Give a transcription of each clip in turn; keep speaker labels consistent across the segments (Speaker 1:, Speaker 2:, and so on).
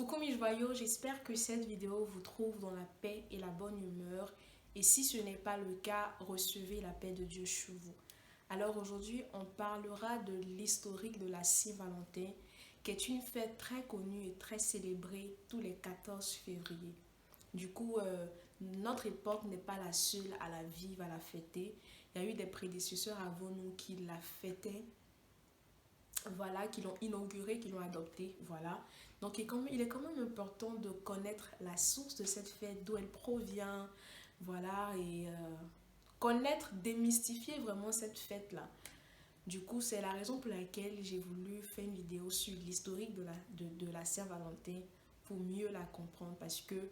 Speaker 1: Coucou mes joyaux, j'espère que cette vidéo vous trouve dans la paix et la bonne humeur. Et si ce n'est pas le cas, recevez la paix de Dieu sur vous. Alors aujourd'hui, on parlera de l'historique de la Saint-Valentin, qui est une fête très connue et très célébrée tous les 14 février. Du coup, notre époque n'est pas la seule à la vivre, à la fêter. Il y a eu des prédécesseurs avant nous qui la fêtaient, voilà, qui l'ont inauguré, qui l'ont adopté, voilà. Donc il est quand même important de connaître la source de cette fête, d'où elle provient, voilà, et connaître, démystifier vraiment cette fête-là. Du coup, c'est la raison pour laquelle j'ai voulu faire une vidéo sur l'historique de la Saint-Valentin pour mieux la comprendre, parce que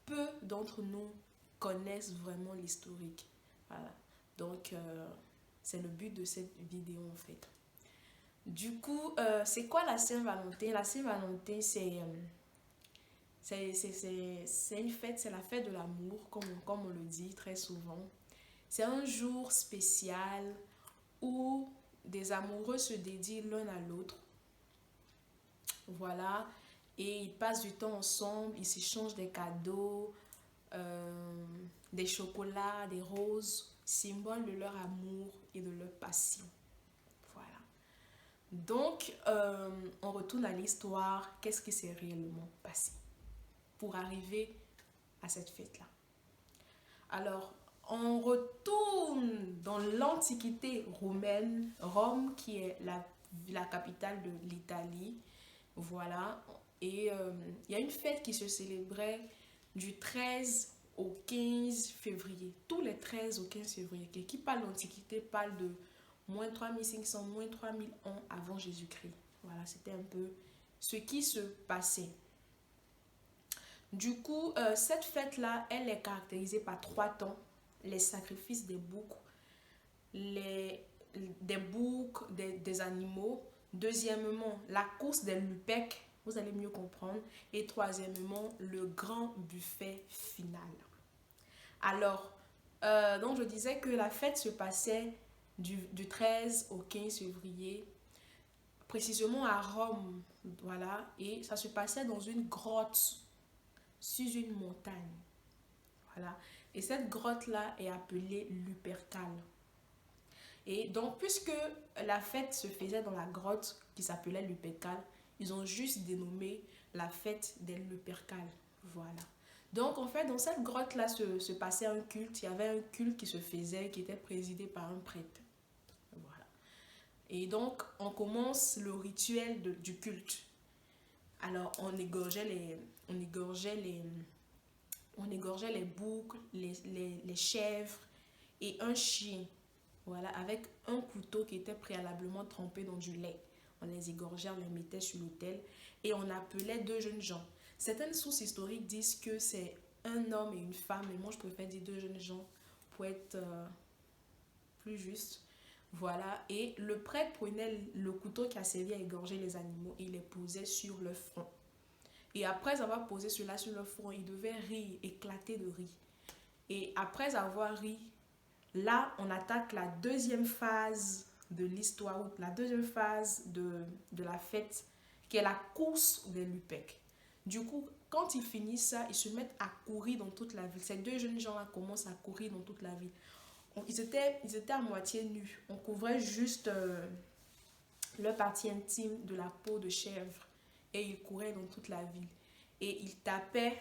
Speaker 1: peu d'entre nous connaissent vraiment l'historique. Voilà. Donc, c'est le but de cette vidéo en fait. Du coup, c'est quoi la Saint-Valentin? La Saint-Valentin, c'est une fête, c'est la fête de l'amour, comme on le dit très souvent. C'est un jour spécial où des amoureux se dédient l'un à l'autre. Voilà. Et ils passent du temps ensemble, ils s'échangent des cadeaux, des chocolats, des roses, symbole de leur amour et de leur passion. Voilà. Donc, on retourne à l'histoire. Qu'est-ce qui s'est réellement passé pour arriver à cette fête-là? Alors, on retourne dans l'Antiquité romaine, Rome, qui est la capitale de l'Italie. Voilà. Et il y a une fête qui se célébrait du 13 au 15 février. Tous les 13 au 15 février. Qui parle d'Antiquité parle de moins 3500, moins 3000 ans avant Jésus-Christ. Voilà, c'était un peu ce qui se passait. Du coup, cette fête-là, elle est caractérisée par 3 temps. Les sacrifices des boucs, des animaux. Deuxièmement, la course des lupecs, vous allez mieux comprendre. Et troisièmement, le grand buffet final. Alors, donc je disais que la fête se passait du 13 au 15 février, précisément à Rome, voilà, et ça se passait dans une grotte, sur une montagne, voilà. Et cette grotte-là est appelée Lupercale. Et donc, puisque la fête se faisait dans la grotte qui s'appelait Lupercale, ils ont juste dénommé la fête des Lupercales, voilà. Donc, en fait, dans cette grotte-là se passait un culte. Il y avait un culte qui se faisait, qui était présidé par un prêtre. Voilà. Et donc, on commence le rituel du culte. Alors, on égorgeait les boucs, les chèvres et un chien. Voilà, avec un couteau qui était préalablement trempé dans du lait. On les égorgeait, on les mettait sur l'autel et on appelait 2 jeunes gens. Certaines sources historiques disent que c'est un homme et une femme, mais moi je préfère dire 2 jeunes gens pour être plus juste. Voilà, et le prêtre prenait le couteau qui a servi à égorger les animaux et il les posait sur le front. Et après avoir posé cela sur le front, il devait rire, éclater de rire. Et après avoir ri, là, on attaque la deuxième phase de l'histoire, la deuxième phase de la fête, qui est la course des lupecs. Du coup, quand ils finissent ça, ils se mettent à courir dans toute la ville. Ces 2 jeunes gens-là commencent à courir dans toute la ville. Ils étaient à moitié nus. On couvrait juste leur partie intime de la peau de chèvre. Et ils couraient dans toute la ville. Et ils tapaient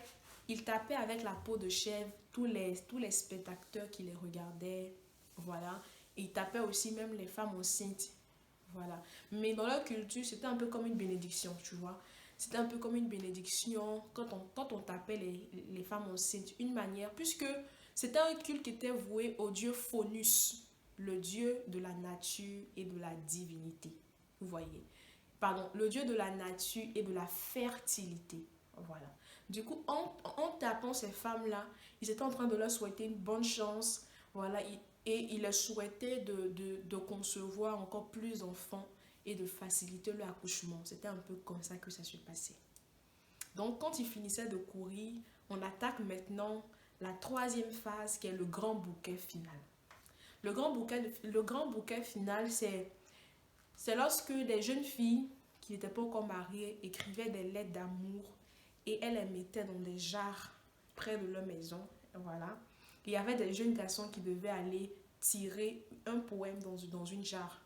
Speaker 1: avec la peau de chèvre tous les spectateurs qui les regardaient. Voilà. Et ils tapaient aussi même les femmes enceintes. Voilà. Mais dans leur culture, c'était un peu comme une bénédiction, tu vois. C'était un peu comme une bénédiction quand on tapait les femmes enceintes. Une manière, puisque c'était un culte qui était voué au dieu Faunus, le dieu de la nature et de la divinité. Vous voyez. Pardon, le dieu de la nature et de la fertilité. Voilà. Du coup, en tapant ces femmes-là, ils étaient en train de leur souhaiter une bonne chance. Voilà. Et ils leur souhaitaient de concevoir encore plus d'enfants et de faciliter leur accouchement. C'était un peu comme ça que ça se passait. Donc, quand ils finissaient de courir, on attaque maintenant la troisième phase qui est le grand bouquet final. Le grand bouquet final, c'est lorsque des jeunes filles qui n'étaient pas encore mariées écrivaient des lettres d'amour et elles les mettaient dans des jarres près de leur maison. Voilà. Il y avait des jeunes garçons qui devaient aller tirer un poème dans une jarre.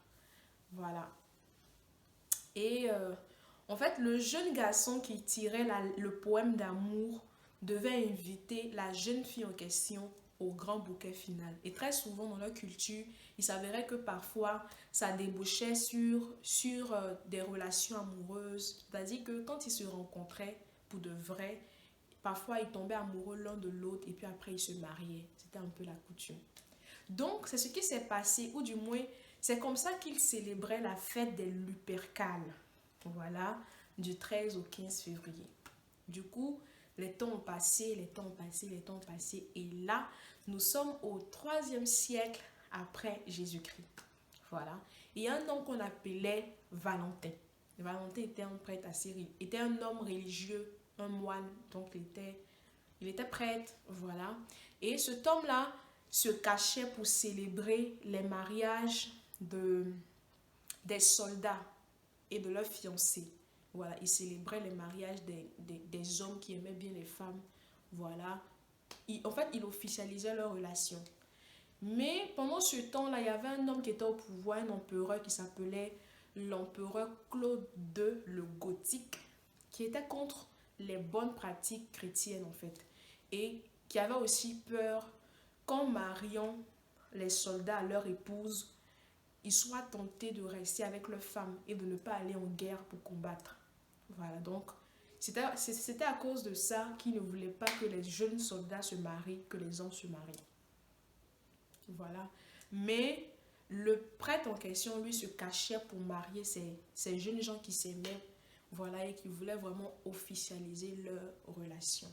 Speaker 1: Voilà. Et en fait, le jeune garçon qui tirait le poème d'amour devait inviter la jeune fille en question au grand bouquet final. Et très souvent dans leur culture, il s'avérait que parfois ça débouchait sur des relations amoureuses. C'est-à-dire que quand ils se rencontraient pour de vrai, parfois ils tombaient amoureux l'un de l'autre et puis après ils se mariaient. C'était un peu la coutume. Donc c'est ce qui s'est passé, ou du moins c'est comme ça qu'ils célébraient la fête des Lupercales. Voilà, du 13 au 15 février. Du coup, les temps ont passé, les temps ont passé, les temps ont passé. Et là, nous sommes au 3e siècle après Jésus-Christ. Voilà. Il y a un homme qu'on appelait Valentin. Valentin était un prêtre assez, était un homme religieux, un moine. Donc il était prêtre. Voilà. Et cet homme-là se cachait pour célébrer les mariages des soldats et de leurs fiancés. Voilà, ils célébraient les mariages des hommes qui aimaient bien les femmes. Voilà. En fait, ils officialisaient leur relation. Mais pendant ce temps-là, il y avait un homme qui était au pouvoir, un empereur qui s'appelait l'empereur Claude II le Gothique, qui était contre les bonnes pratiques chrétiennes en fait. Et qui avait aussi peur qu'en mariant les soldats à leur épouse, ils soient tentés de rester avec leurs femmes et de ne pas aller en guerre pour combattre. Voilà, donc c'était à cause de ça qu'ils ne voulaient pas que les jeunes soldats se marient, que les hommes se marient. Voilà. Mais le prêtre en question, lui, se cachait pour marier ces jeunes gens qui s'aimaient, voilà, et qui voulaient vraiment officialiser leur relation.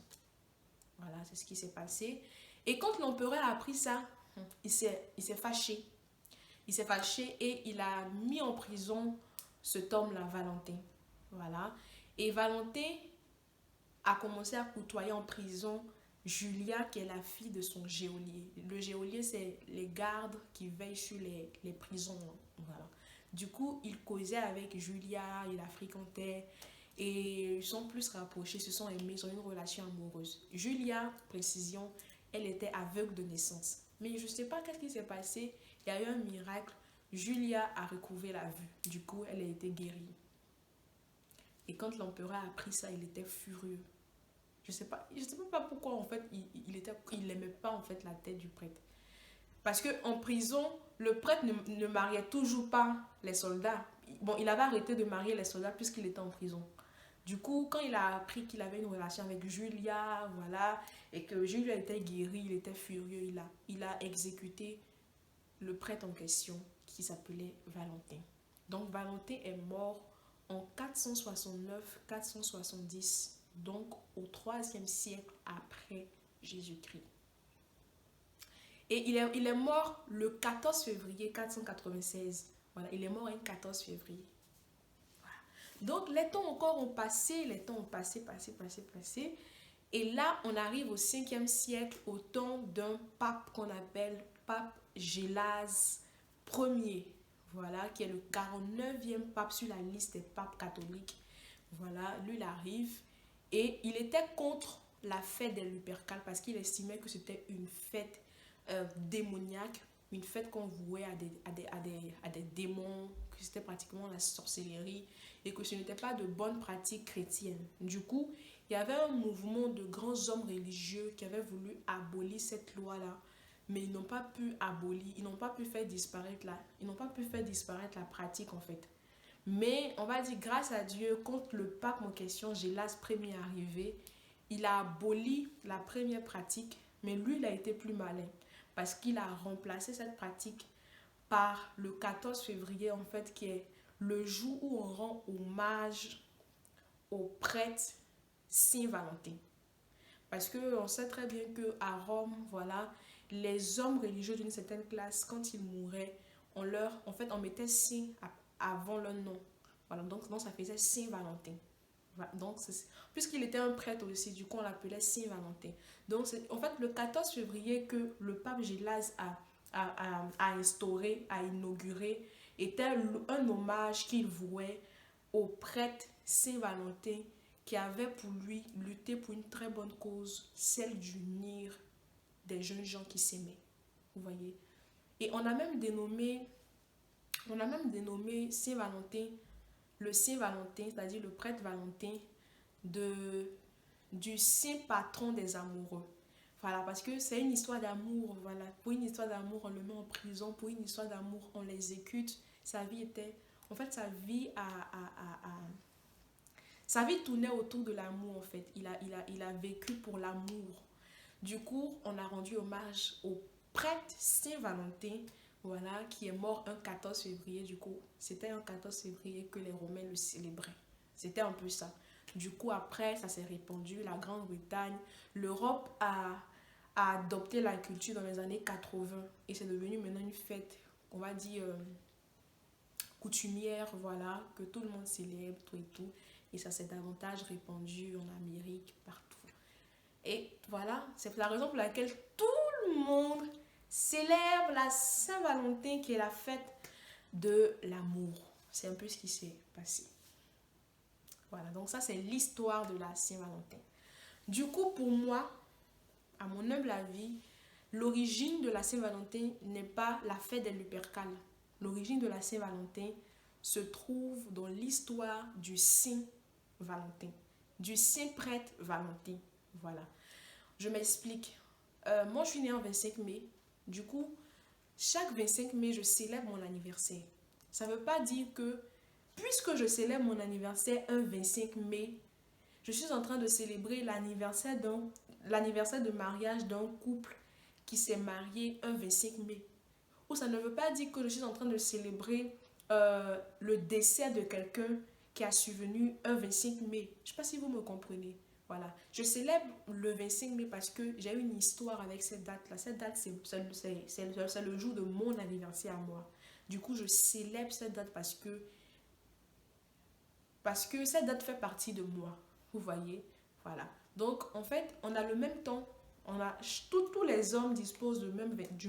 Speaker 1: Voilà, c'est ce qui s'est passé. Et quand l'empereur a appris ça, il s'est fâché. Il s'est fâché et il a mis en prison cet homme-là, Valentin. Voilà. Et Valentin a commencé à côtoyer en prison Julia, qui est la fille de son geôlier. Le geôlier, c'est les gardes qui veillent sur les prisons. Voilà. Du coup, il causait avec Julia, il la fréquentait et ils sont plus rapprochés, se sont aimés, ils ont une relation amoureuse. Julia, précision, elle était aveugle de naissance. Mais je ne sais pas qu'est-ce qui s'est passé. Il y a eu un miracle. Julia a retrouvé la vue. Du coup, elle a été guérie. Et quand l'empereur a appris ça, il était furieux. Je sais pas pourquoi en fait il n'aimait pas en fait la tête du prêtre. Parce que en prison, le prêtre ne mariait toujours pas les soldats. Bon, il avait arrêté de marier les soldats puisqu'il était en prison. Du coup, quand il a appris qu'il avait une relation avec Julia, voilà, et que Julia était guérie, il était furieux, il a exécuté le prêtre en question qui s'appelait Valentin. Donc Valentin est mort en 469-470, donc au 3e siècle après Jésus-Christ. Et il est mort le 14 février 496. Voilà, il est mort le 14 février. Voilà. Donc les temps encore ont passé, les temps ont passé. Et là, on arrive au 5e siècle, au temps d'un pape qu'on appelle pape Gélase Ier. Voilà, qui est le 49e pape sur la liste des papes catholiques. Voilà, lui, il arrive et il était contre la fête des Lupercales parce qu'il estimait que c'était une fête démoniaque, une fête qu'on vouait à des démons, que c'était pratiquement la sorcellerie et que ce n'était pas de bonnes pratiques chrétiennes. Du coup, il y avait un mouvement de grands hommes religieux qui avaient voulu abolir cette loi-là, mais ils n'ont pas pu abolir, ils n'ont pas pu faire disparaître la pratique en fait. Mais on va dire grâce à Dieu, quand le pape en question, Gélas Ier, est arrivé, il a aboli la première pratique, mais lui, il a été plus malin parce qu'il a remplacé cette pratique par le 14 février, en fait, qui est le jour où on rend hommage au prêtre Saint-Valentin. Parce qu'on sait très bien qu'à Rome, voilà, les hommes religieux d'une certaine classe, quand ils mouraient, on mettait Saint avant leur nom. Voilà, donc ça faisait Saint-Valentin. Donc, puisqu'il était un prêtre aussi, du coup, on l'appelait Saint-Valentin. Donc, c'est en fait le 14 février que le pape Gélase a instauré, a inauguré, était un hommage qu'il vouait au prêtre Saint-Valentin qui avait pour lui lutter pour une très bonne cause, celle d'unir des jeunes gens qui s'aimaient. Vous voyez? Et on a même dénommé Saint-Valentin, le Saint-Valentin, c'est-à-dire le prêtre Valentin, de, du saint patron des amoureux. Voilà, parce que c'est une histoire d'amour. Voilà. Pour une histoire d'amour, on le met en prison. Pour une histoire d'amour, on l'exécute. Sa vie était... En fait, sa vie tournait autour de l'amour, en fait. Il a vécu pour l'amour. Du coup, on a rendu hommage au prêtre Saint-Valentin, voilà, qui est mort un 14 février. Du coup, c'était un 14 février que les Romains le célébraient. C'était un peu ça. Du coup, après, ça s'est répandu. La Grande-Bretagne, l'Europe a adopté la culture dans les années 80. Et c'est devenu maintenant une fête, on va dire, coutumière, voilà, que tout le monde célèbre, tout et tout. Et ça s'est davantage répandu en Amérique, partout. Et voilà, c'est la raison pour laquelle tout le monde célèbre la Saint-Valentin, qui est la fête de l'amour. C'est un peu ce qui s'est passé. Voilà, donc ça c'est l'histoire de la Saint-Valentin. Du coup, pour moi, à mon humble avis, l'origine de la Saint-Valentin n'est pas la fête des Lupercales. L'origine de la Saint-Valentin se trouve dans l'histoire du Saint Valentin, du Saint prêtre Valentin. Voilà. Je m'explique. Moi, je suis née en 25 mai. Du coup, chaque 25 mai, je célèbre mon anniversaire. Ça ne veut pas dire que, puisque je célèbre mon anniversaire un 25 mai, je suis en train de célébrer l'anniversaire de mariage d'un couple qui s'est marié un 25 mai. Ou ça ne veut pas dire que je suis en train de célébrer le décès de quelqu'un qui a survenu un 25 mai. Je ne sais pas si vous me comprenez. Voilà. Je célèbre le 25 mai parce que j'ai une histoire avec cette date-là. Cette date, c'est le jour de mon anniversaire à moi. Du coup, je célèbre cette date parce que cette date fait partie de moi. Vous voyez? Voilà. Donc, en fait, on a le même temps. Tous les hommes disposent du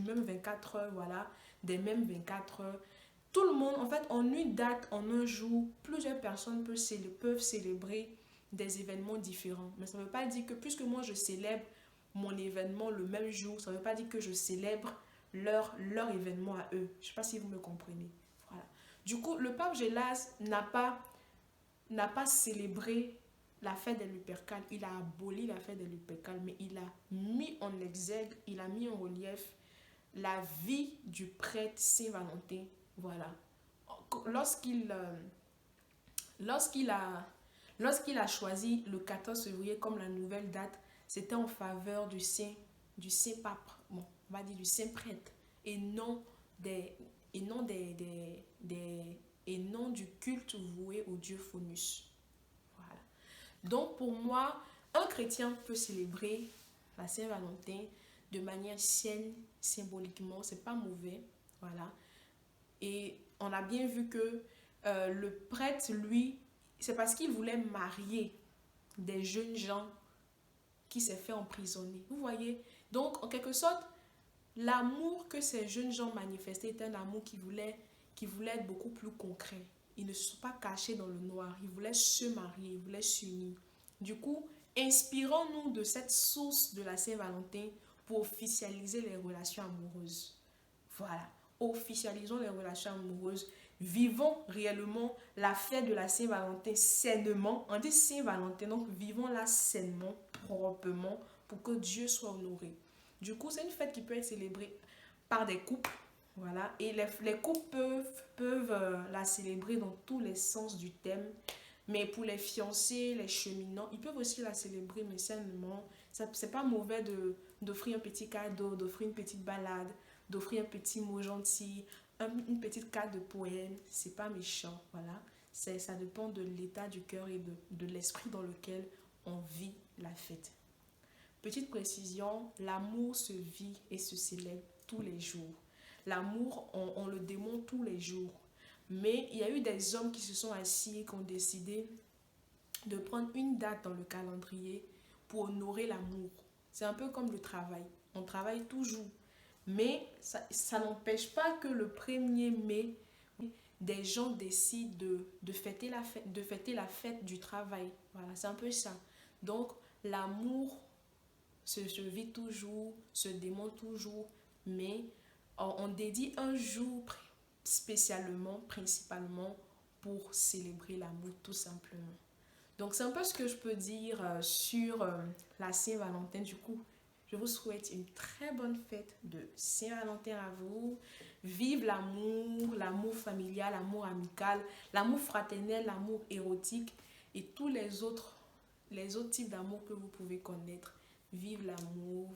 Speaker 1: même 24 heures, voilà, des mêmes 24 heures. Tout le monde, en fait, en une date, en un jour, plusieurs personnes peuvent célébrer des événements différents. Mais ça ne veut pas dire que, puisque moi je célèbre mon événement le même jour, ça ne veut pas dire que je célèbre leur événement à eux. Je ne sais pas si vous me comprenez. Voilà. Du coup, le pape Gélas n'a pas célébré la fête des Lupercales. Il a aboli la fête des Lupercales, mais il a mis en exergue, il a mis en relief la vie du prêtre Saint-Valentin. Voilà. Lorsqu'il a choisi le 14 février comme la nouvelle date, c'était en faveur du saint pape, bon, on va dire du saint prêtre, et non des et non et non du culte voué au dieu Faunus. Voilà. Donc pour moi, un chrétien peut célébrer la Saint-Valentin de manière saine, symboliquement, c'est pas mauvais, voilà. Et on a bien vu que le prêtre, lui, c'est parce qu'il voulait marier des jeunes gens qui s'est fait emprisonner. Vous voyez? Donc, en quelque sorte, l'amour que ces jeunes gens manifestaient était un amour qui voulait être beaucoup plus concret. Ils ne se sont pas cachés dans le noir. Ils voulaient se marier, ils voulaient s'unir. Du coup, inspirons-nous de cette source de la Saint-Valentin pour officialiser les relations amoureuses. Voilà. Officialisons les relations amoureuses. Vivons réellement la fête de la Saint-Valentin sainement. On dit Saint-Valentin, donc vivons-la sainement, proprement, pour que Dieu soit honoré. Du coup, c'est une fête qui peut être célébrée par des couples. Voilà. Et les couples peuvent la célébrer dans tous les sens du thème. Mais pour les fiancés, les cheminants, ils peuvent aussi la célébrer, mais sainement. C'est pas mauvais d'offrir un petit cadeau, d'offrir une petite balade, d'offrir un petit mot gentil, une petite carte de poème. C'est pas méchant, voilà. Ça dépend de l'état du cœur et de l'esprit dans lequel on vit la fête. Petite précision, l'amour se vit et se célèbre tous les jours. L'amour, on le démontre tous les jours. Mais il y a eu des hommes qui se sont assis et qui ont décidé de prendre une date dans le calendrier pour honorer l'amour. C'est un peu comme le travail. On travaille toujours. Mais ça n'empêche pas que le 1er mai, des gens décident de fêter la fête du travail. Voilà, c'est un peu ça. Donc, l'amour se vit toujours, se démontre toujours, mais on dédie un jour spécialement, principalement, pour célébrer l'amour, tout simplement. Donc, c'est un peu ce que je peux dire sur la Saint-Valentin. Du coup, je vous souhaite une très bonne fête de Saint-Valentin à vous. Vive l'amour, l'amour familial, l'amour amical, l'amour fraternel, l'amour érotique et tous les autres types d'amour que vous pouvez connaître. Vive l'amour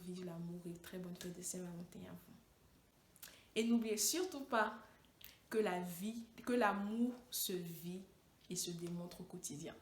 Speaker 1: et très bonne fête de Saint-Valentin à vous. Et n'oubliez surtout pas que que l'amour se vit et se démontre au quotidien.